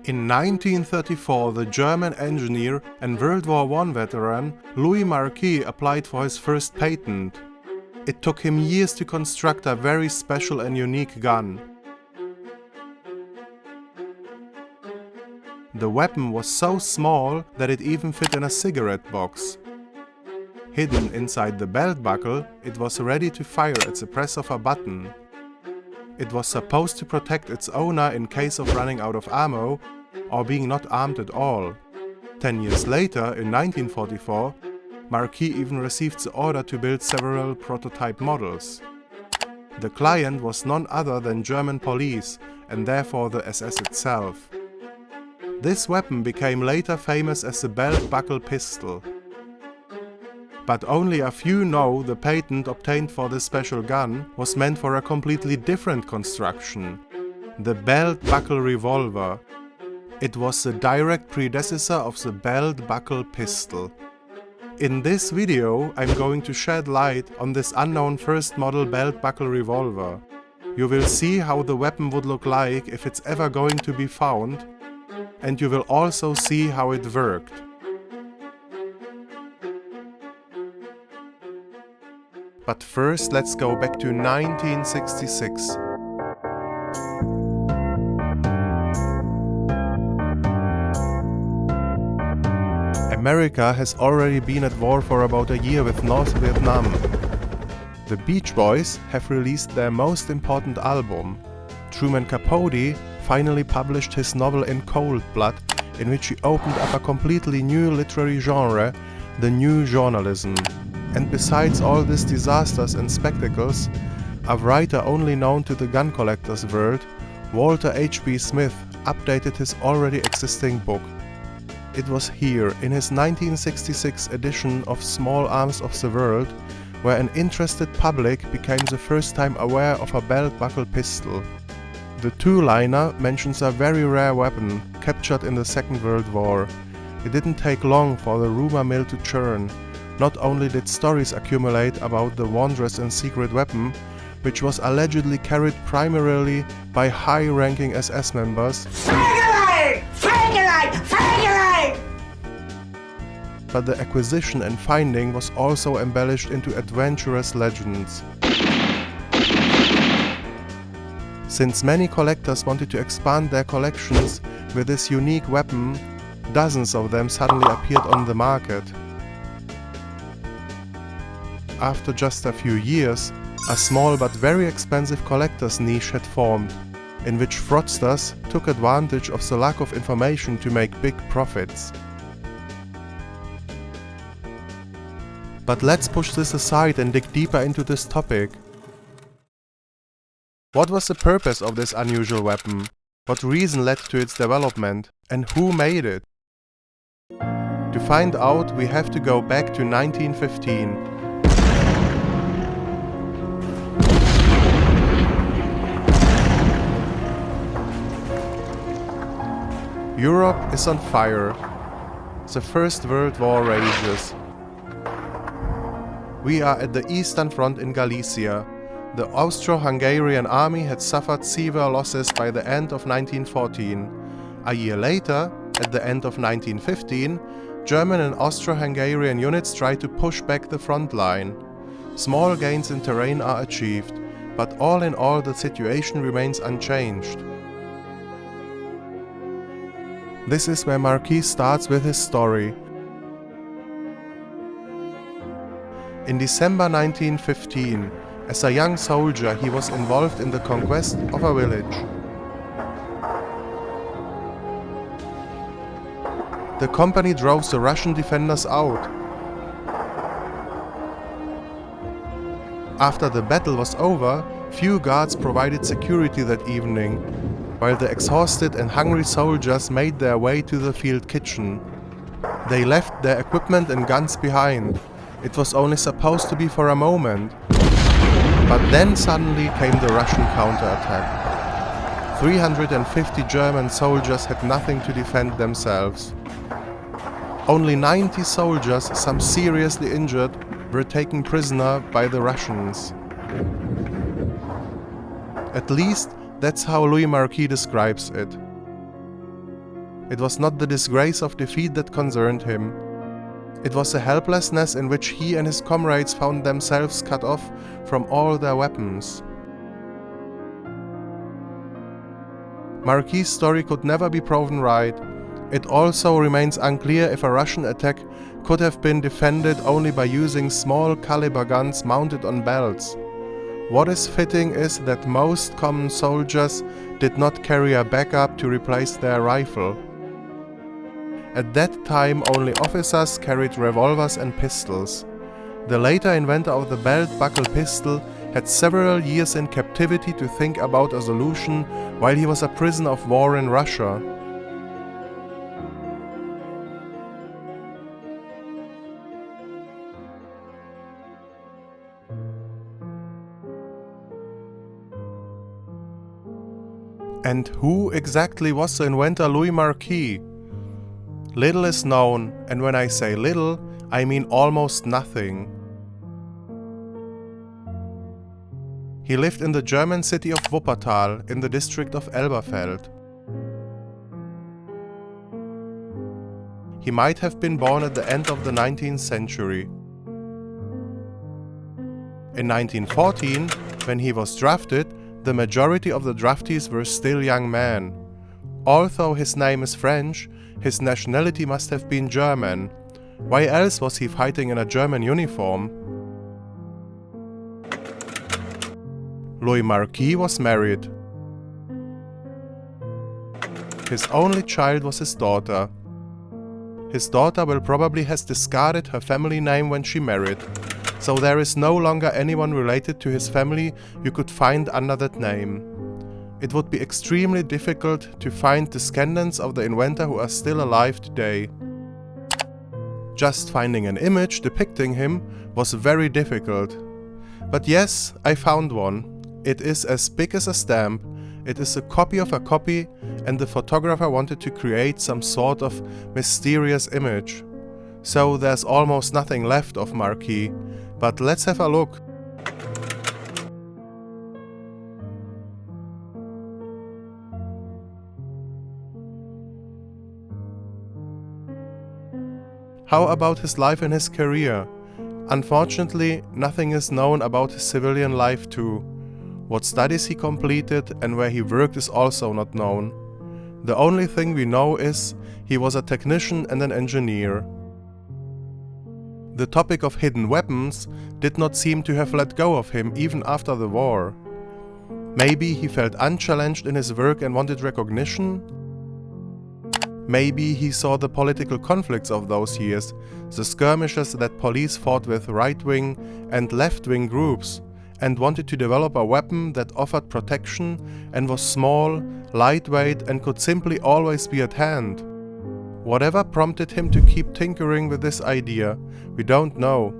In 1934, the German engineer and World War I veteran Louis Marquis applied for his first patent. It took him years to construct a very special and unique gun. The weapon was so small that it even fit in a cigarette box. Hidden inside the belt buckle, it was ready to fire at the press of a button. It was supposed to protect its owner in case of running out of ammo or being not armed at all. 10 years later, in 1944, Marquis even received the order to build several prototype models. The client was none other than German police and therefore the SS itself. This weapon became later famous as the belt buckle pistol. But only a few know the patent obtained for this special gun was meant for a completely different construction, the Belt Buckle Revolver. It was the direct predecessor of the belt buckle pistol. In this video, I'm going to shed light on this unknown first model belt buckle revolver. You will see how the weapon would look like if it's ever going to be found, and you will also see how it worked. But first, let's go back to 1966. America has already been at war for about a year with North Vietnam. The Beach Boys have released their most important album. Truman Capote finally published his novel In Cold Blood, in which he opened up a completely new literary genre, the new journalism. And besides all these disasters and spectacles, a writer only known to the gun collector's world, Walter H.B. Smith, updated his already existing book. It was here, in his 1966 edition of Small Arms of the World, where an interested public became the first time aware of a belt buckle pistol. The two-liner mentions a very rare weapon, captured in the Second World War. It didn't take long for the rumor mill to churn. Not only did stories accumulate about the wondrous and secret weapon, which was allegedly carried primarily by high-ranking SS members, but the acquisition and finding was also embellished into adventurous legends. Since many collectors wanted to expand their collections with this unique weapon, dozens of them suddenly appeared on the market. After just a few years, a small but very expensive collector's niche had formed, in which fraudsters took advantage of the lack of information to make big profits. But let's push this aside and dig deeper into this topic. What was the purpose of this unusual weapon? What reason led to its development? And who made it? To find out, we have to go back to 1915. Europe is on fire. The First World War rages. We are at the Eastern Front in Galicia. The Austro-Hungarian army had suffered severe losses by the end of 1914. A year later, at the end of 1915, German and Austro-Hungarian units tried to push back the front line. Small gains in terrain are achieved, but all in all the situation remains unchanged. This is where Marquis starts with his story. In December 1915, as a young soldier, he was involved in the conquest of a village. The company drove the Russian defenders out. After the battle was over, few guards provided security that evening, while the exhausted and hungry soldiers made their way to the field kitchen. They left their equipment and guns behind. It was only supposed to be for a moment. But then suddenly came the Russian counterattack. 350 German soldiers had nothing to defend themselves. Only 90 soldiers, some seriously injured, were taken prisoner by the Russians. At least, that's how Louis Marquis describes it. It was not the disgrace of defeat that concerned him. It was the helplessness in which he and his comrades found themselves cut off from all their weapons. Marquis' story could never be proven right. It also remains unclear if a Russian attack could have been defended only by using small caliber guns mounted on belts. What is fitting is that most common soldiers did not carry a backup to replace their rifle. At that time, only officers carried revolvers and pistols. The later inventor of the belt buckle pistol had several years in captivity to think about a solution while he was a prisoner of war in Russia. And who exactly was the inventor Louis Marquis? Little is known, and when I say little, I mean almost nothing. He lived in the German city of Wuppertal in the district of Elberfeld. He might have been born at the end of the 19th century. In 1914, when he was drafted, the majority of the draftees were still young men. Although his name is French, his nationality must have been German. Why else was he fighting in a German uniform? Louis Marquis was married. His only child was his daughter. His daughter will probably has discarded her family name when she married, so there is no longer anyone related to his family you could find under that name. It would be extremely difficult to find descendants of the inventor who are still alive today. Just finding an image depicting him was very difficult. But yes, I found one. It is as big as a stamp. It is a copy of a copy, and the photographer wanted to create some sort of mysterious image. So there's almost nothing left of Marquis, but let's have a look. How about his life and his career? Unfortunately, nothing is known about his civilian life too. What studies he completed and where he worked is also not known. The only thing we know is he was a technician and an engineer. The topic of hidden weapons did not seem to have let go of him even after the war. Maybe he felt unchallenged in his work and wanted recognition? Maybe he saw the political conflicts of those years, the skirmishes that police fought with right-wing and left-wing groups, and wanted to develop a weapon that offered protection and was small, lightweight, and could simply always be at hand. Whatever prompted him to keep tinkering with this idea, we don't know.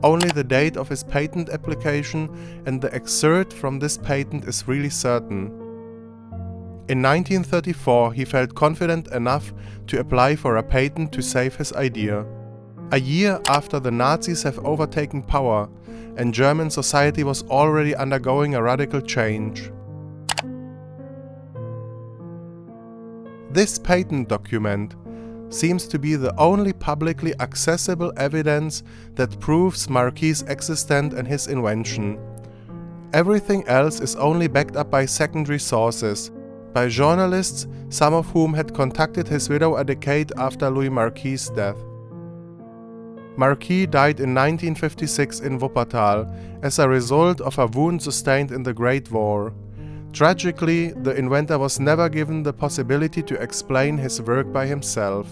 Only the date of his patent application and the excerpt from this patent is really certain. In 1934, he felt confident enough to apply for a patent to save his idea. A year after the Nazis have overtaken power, and German society was already undergoing a radical change. This patent document seems to be the only publicly accessible evidence that proves Marquis' existence and his invention. Everything else is only backed up by secondary sources, by journalists, some of whom had contacted his widow a decade after Louis Marquis' death. Marquis died in 1956 in Wuppertal as a result of a wound sustained in the Great War. Tragically, the inventor was never given the possibility to explain his work by himself.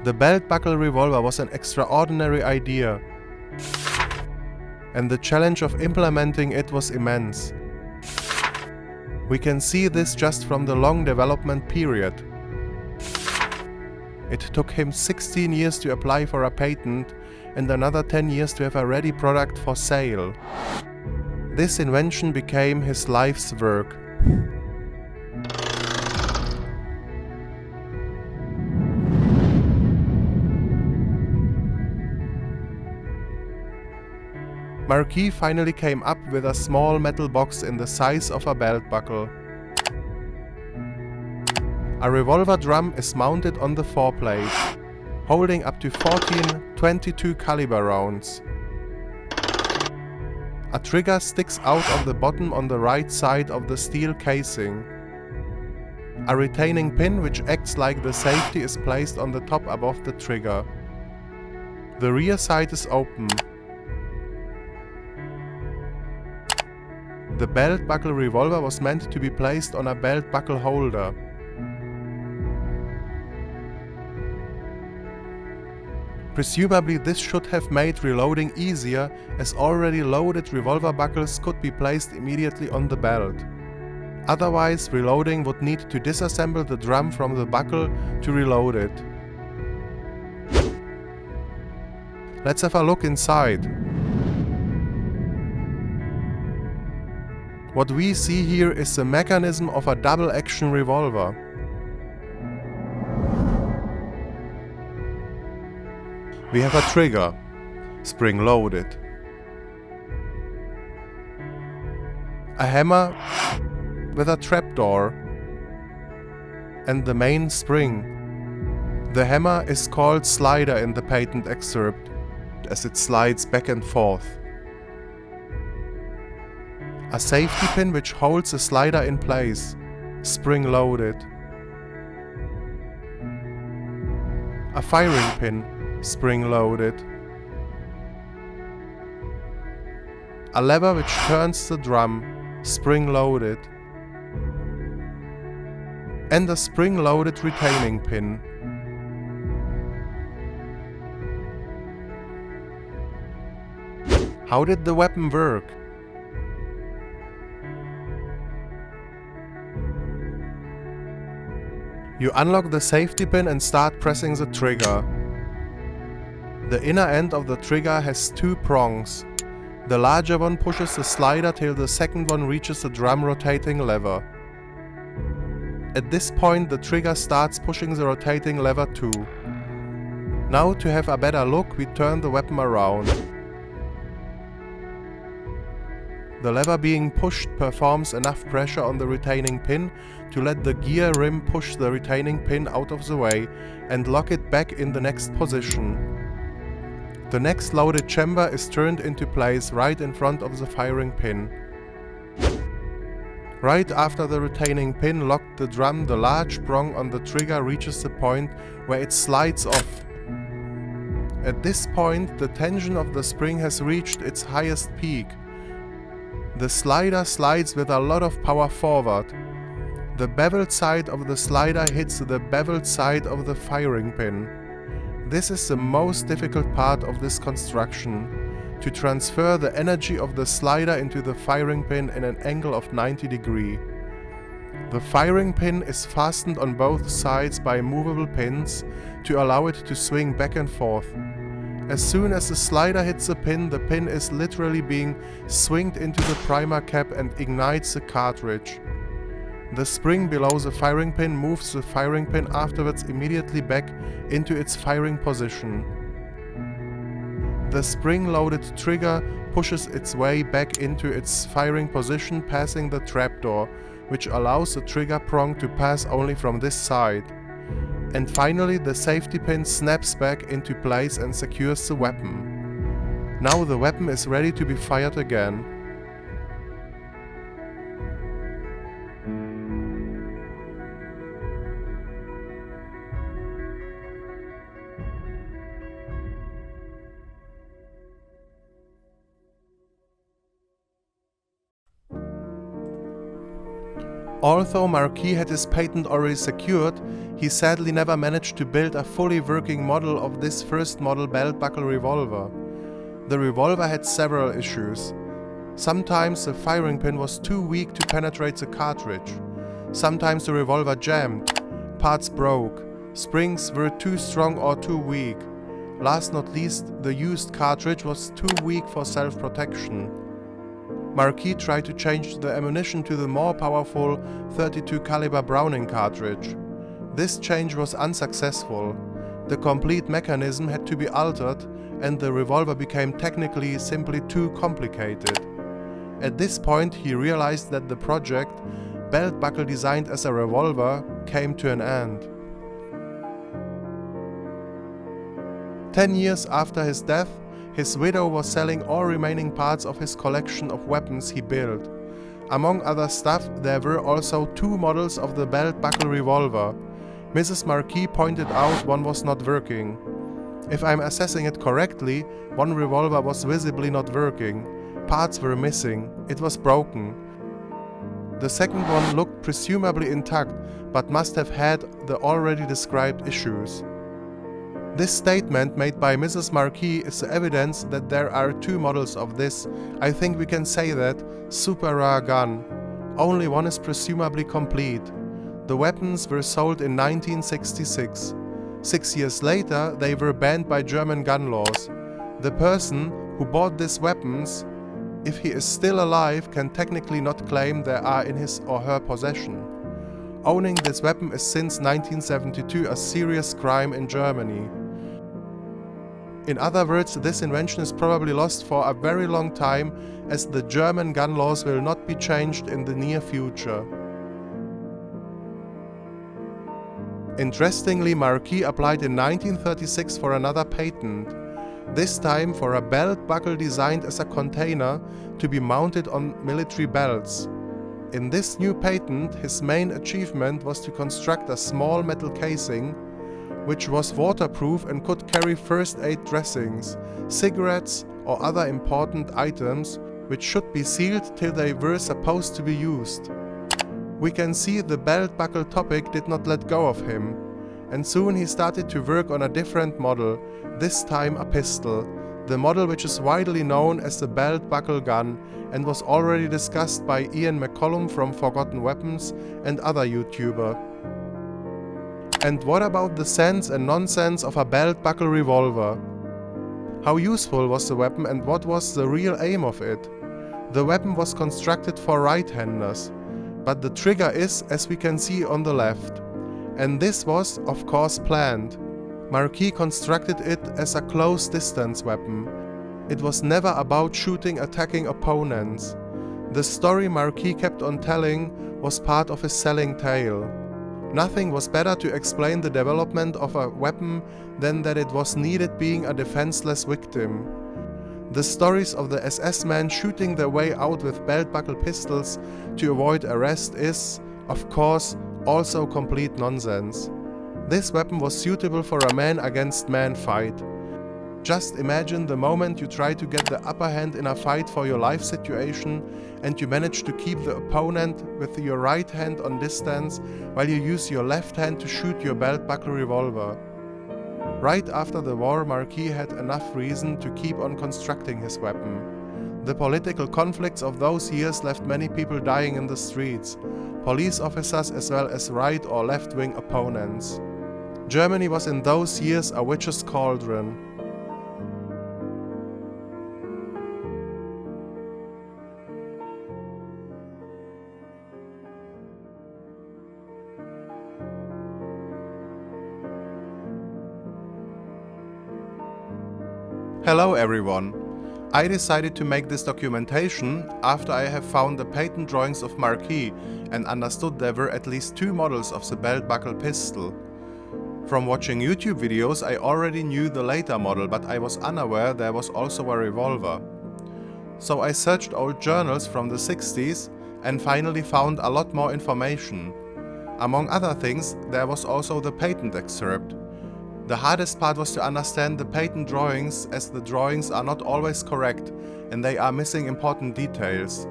The Belt Buckle Revolver was an extraordinary idea, and the challenge of implementing it was immense. We can see this just from the long development period. It took him 16 years to apply for a patent and another 10 years to have a ready product for sale. This invention became his life's work. Marquis finally came up with a small metal box in the size of a belt buckle. A revolver drum is mounted on the foreplate, holding up to 14 22 caliber rounds. A trigger sticks out of the bottom on the right side of the steel casing. A retaining pin which acts like the safety is placed on the top above the trigger. The rear side is open. The belt buckle revolver was meant to be placed on a belt buckle holder. Presumably this should have made reloading easier, as already loaded revolver buckles could be placed immediately on the belt. Otherwise, reloading would need to disassemble the drum from the buckle to reload it. Let's have a look inside. What we see here is the mechanism of a double-action revolver. We have a trigger, spring-loaded. A hammer with a trapdoor. And the main spring. The hammer is called slider in the patent excerpt, as it slides back and forth. A safety pin which holds the slider in place, spring-loaded. A firing pin, spring-loaded. A lever which turns the drum, spring-loaded. And a spring-loaded retaining pin. How did the weapon work? You unlock the safety pin and start pressing the trigger. The inner end of the trigger has two prongs. The larger one pushes the slider till the second one reaches the drum rotating lever. At this point the trigger starts pushing the rotating lever too. Now, to have a better look, we turn the weapon around. The lever being pushed performs enough pressure on the retaining pin to let the gear rim push the retaining pin out of the way and lock it back in the next position. The next loaded chamber is turned into place right in front of the firing pin. Right after the retaining pin locked the drum, the large prong on the trigger reaches the point where it slides off. At this point, the tension of the spring has reached its highest peak. The slider slides with a lot of power forward. The beveled side of the slider hits the beveled side of the firing pin. This is the most difficult part of this construction, to transfer the energy of the slider into the firing pin in an angle of 90 degrees. The firing pin is fastened on both sides by movable pins to allow it to swing back and forth. As soon as the slider hits the pin is literally being swinged into the primer cap and ignites the cartridge. The spring below the firing pin moves the firing pin afterwards immediately back into its firing position. The spring-loaded trigger pushes its way back into its firing position, passing the trapdoor, which allows the trigger prong to pass only from this side. And finally, the safety pin snaps back into place and secures the weapon. Now the weapon is ready to be fired again. Although Marquis had his patent already secured, he sadly never managed to build a fully working model of this first model belt buckle revolver. The revolver had several issues. Sometimes the firing pin was too weak to penetrate the cartridge. Sometimes the revolver jammed, parts broke, springs were too strong or too weak. Last not least, the used cartridge was too weak for self-protection. Marquis tried to change the ammunition to the more powerful 32 caliber Browning cartridge. This change was unsuccessful. The complete mechanism had to be altered, and the revolver became technically simply too complicated. At this point he realized that the project, belt buckle designed as a revolver, came to an end. 10 years after his death, his widow was selling all remaining parts of his collection of weapons he built. Among other stuff, there were also 2 models of the belt buckle revolver. Mrs. Marquis pointed out one was not working. If I'm assessing it correctly, one revolver was visibly not working. Parts were missing. It was broken. The second one looked presumably intact, but must have had the already described issues. This statement made by Mrs. Marquis is evidence that there are 2 models of this, I think we can say that, super rare gun. Only one is presumably complete. The weapons were sold in 1966. 6 years later, they were banned by German gun laws. The person who bought these weapons, if he is still alive, can technically not claim they are in his or her possession. Owning this weapon is since 1972 a serious crime in Germany. In other words, this invention is probably lost for a very long time, as the German gun laws will not be changed in the near future. Interestingly, Marquis applied in 1936 for another patent, this time for a belt buckle designed as a container to be mounted on military belts. In this new patent, his main achievement was to construct a small metal casing which was waterproof and could carry first aid dressings, cigarettes or other important items which should be sealed till they were supposed to be used. We can see the belt buckle topic did not let go of him, and soon he started to work on a different model, this time a pistol, the model which is widely known as the belt buckle gun and was already discussed by Ian McCollum from Forgotten Weapons and other YouTuber. And what about the sense and nonsense of a belt buckle revolver? How useful was the weapon and what was the real aim of it? The weapon was constructed for right-handers, but the trigger is, as we can see, on the left. And this was, of course, planned. Marquis constructed it as a close-distance weapon. It was never about shooting attacking opponents. The story Marquis kept on telling was part of his selling tale. Nothing was better to explain the development of a weapon than that it was needed being a defenseless victim. The stories of the SS men shooting their way out with belt buckle pistols to avoid arrest is, of course, also complete nonsense. This weapon was suitable for a man-against-man fight. Just imagine the moment you try to get the upper hand in a fight for your life situation and you manage to keep the opponent with your right hand on distance while you use your left hand to shoot your belt buckle revolver. Right after the war, Marquis had enough reason to keep on constructing his weapon. The political conflicts of those years left many people dying in the streets, police officers as well as right or left-wing opponents. Germany was in those years a witch's cauldron. Hello everyone! I decided to make this documentation after I have found the patent drawings of Marquis and understood there were at least 2 models of the belt buckle pistol. From watching YouTube videos I already knew the later model, but I was unaware there was also a revolver. So I searched old journals from the 60s and finally found a lot more information. Among other things, there was also the patent excerpt. The hardest part was to understand the patent drawings, as the drawings are not always correct and they are missing important details.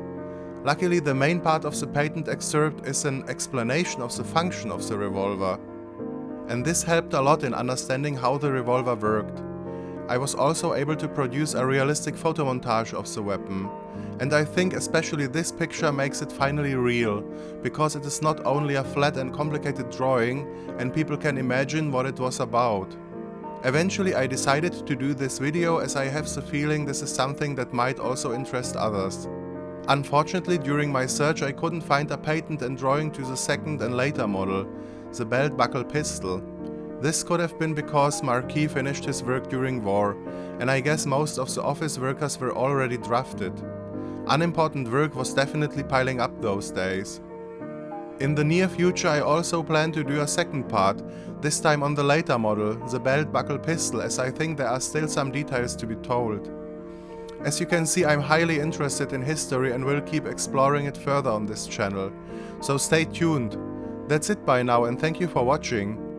Luckily, the main part of the patent excerpt is an explanation of the function of the revolver. And this helped a lot in understanding how the revolver worked. I was also able to produce a realistic photomontage of the weapon. And I think especially this picture makes it finally real, because it is not only a flat and complicated drawing and people can imagine what it was about. Eventually I decided to do this video as I have the feeling this is something that might also interest others. Unfortunately, during my search I couldn't find a patent and drawing to the second and later model, the belt buckle pistol. This could have been because Marquis finished his work during war, and I guess most of the office workers were already drafted. Unimportant work was definitely piling up those days. In the near future I also plan to do a second part, this time on the later model, the belt buckle pistol, as I think there are still some details to be told. As you can see, I'm highly interested in history and will keep exploring it further on this channel, so stay tuned. That's it by now and thank you for watching.